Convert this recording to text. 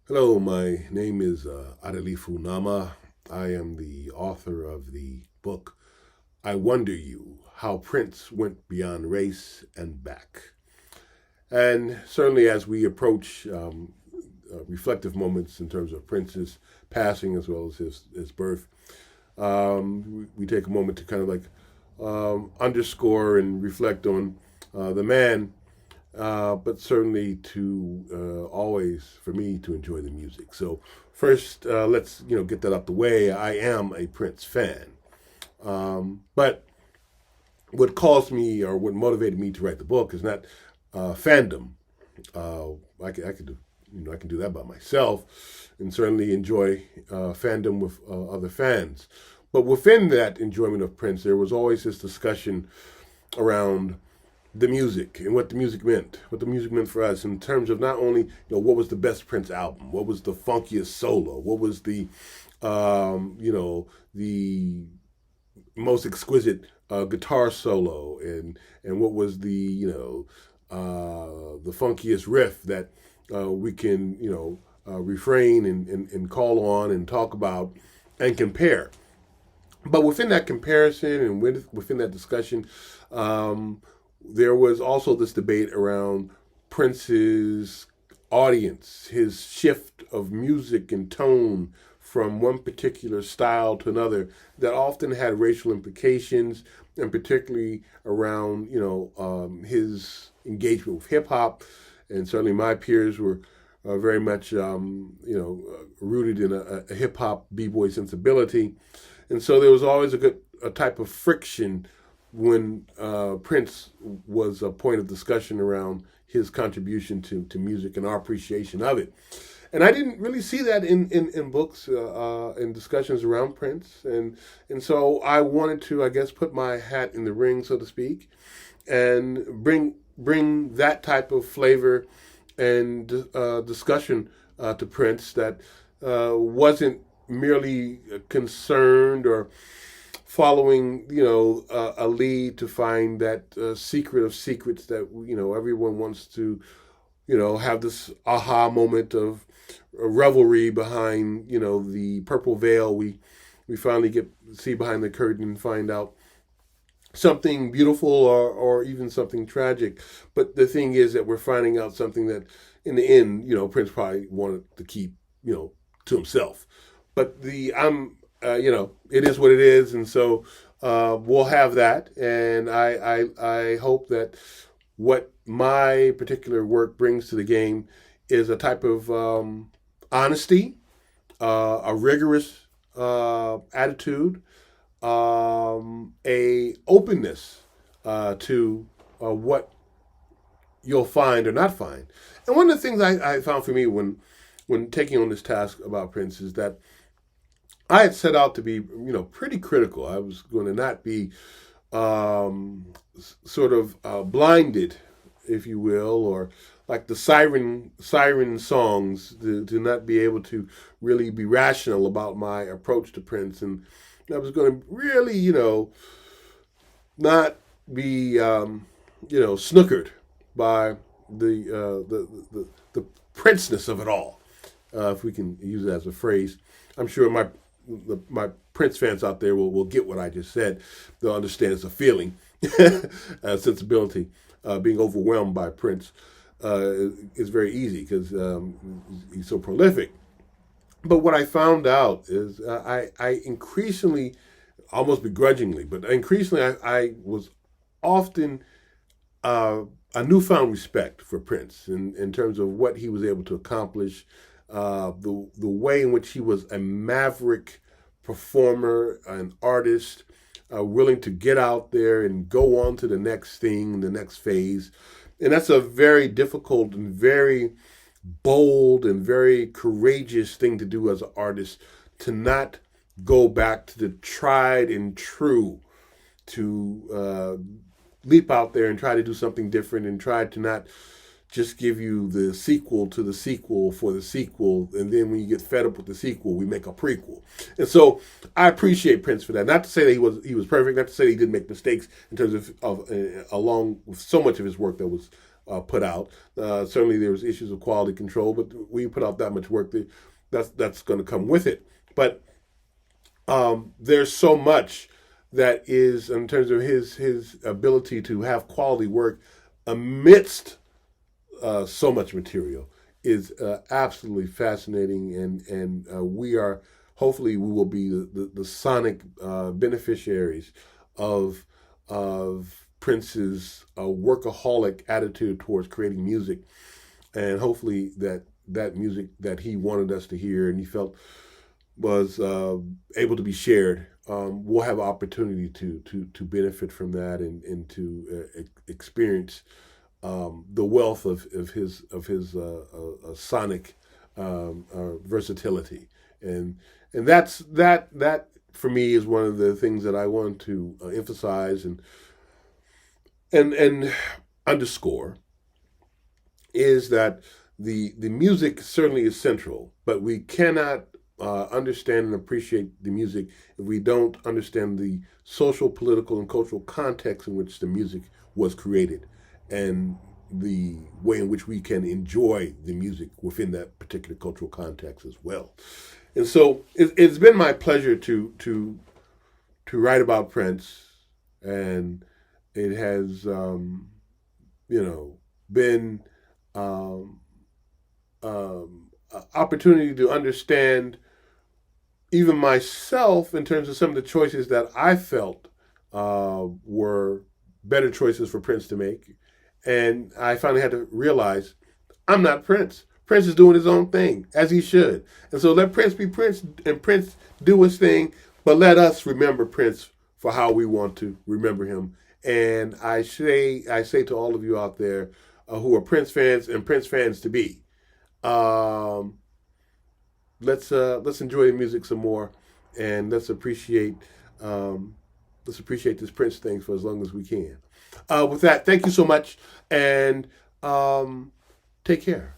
Hello, my name is Adilifu Nama. I am the author of the book I Wonder You How Prince Went Beyond Race and Back. And certainly, as we approach reflective moments in terms of Prince's passing as well as his birth, we take a moment to kind of like underscore and reflect on the man, but certainly to always for me to enjoy the music. So first, let's get that out the way. I am a Prince fan, but what caused me or what motivated me to write the book is not fandom. Uh, I could do I can do that by myself, and certainly enjoy fandom with other fans. But within that enjoyment of Prince, there was always this discussion around the music and what the music meant for us in terms of not only what was the best Prince album, what was the funkiest solo, what was the most exquisite guitar solo, and what was the funkiest riff that we can refrain and call on and talk about and compare. But within that comparison and within that discussion, there was also this debate around Prince's audience, his shift of music and tone from one particular style to another that often had racial implications, and particularly around his engagement with hip hop. And certainly my peers were very much rooted in a hip hop b boy sensibility, and so there was always a type of friction when Prince was a point of discussion around his contribution to music and our appreciation of it. And I didn't really see that in books and discussions around Prince. And so I wanted to, I guess, put my hat in the ring, so to speak, and bring that type of flavor and discussion to Prince that wasn't merely concerned or following a lead to find that secret of secrets that everyone wants to have this aha moment of revelry behind the purple veil. We finally get see behind the curtain and find out something beautiful or even something tragic. But the thing is that we're finding out something that in the end Prince probably wanted to keep to himself. But it is what it is, and so we'll have that. And I hope that what my particular work brings to the game is a type of honesty, a rigorous attitude, a openness to what you'll find or not find. And one of the things I found for me when taking on this task about Prince is that I had set out to be, pretty critical. I was going to not be sort of blinded, if you will, or like the siren songs, to not be able to really be rational about my approach to Prince. And I was going to really, not be, snookered by the princeness of it all, if we can use it as a phrase. I'm sure my Prince fans out there will get what I just said. They'll understand it's a feeling, a sensibility. Being overwhelmed by Prince is very easy because he's so prolific. But what I found out is I increasingly, almost begrudgingly, but increasingly I was often a newfound respect for Prince in terms of what he was able to accomplish, the way in which he was a maverick performer, an artist, willing to get out there and go on to the next thing, the next phase. And that's a very difficult and very bold and very courageous thing to do as an artist, to not go back to the tried and true, to leap out there and try to do something different and try to not just give you the sequel to the sequel for the sequel, and then when you get fed up with the sequel, we make a prequel. And so I appreciate Prince for that. Not to say that he was perfect, not to say that he didn't make mistakes in terms of along with so much of his work that was put out. Certainly, there was issues of quality control, but we put out that much work. That's going to come with it. But there's so much that is in terms of his ability to have quality work amidst so much material is absolutely fascinating, and we are hopefully we will be the sonic beneficiaries of Prince's workaholic attitude towards creating music, and hopefully that music that he wanted us to hear and he felt was able to be shared. We'll have opportunity to benefit from that and to experience the wealth of his sonic versatility, and that for me is one of the things that I want to emphasize and underscore is that the music certainly is central, but we cannot understand and appreciate the music if we don't understand the social, political, and cultural context in which the music was created, and the way in which we can enjoy the music within that particular cultural context as well. And so it's been my pleasure to write about Prince, and it has been opportunity to understand even myself in terms of some of the choices that I felt were better choices for Prince to make. And I finally had to realize I'm not Prince. Prince is doing his own thing, as he should. And so let Prince be Prince and Prince do his thing, but let us remember Prince for how we want to remember him. And I say to all of you out there who are Prince fans and Prince fans to be, let's enjoy the music some more, and let's appreciate this Prince thing for as long as we can. With that, thank you so much, and take care.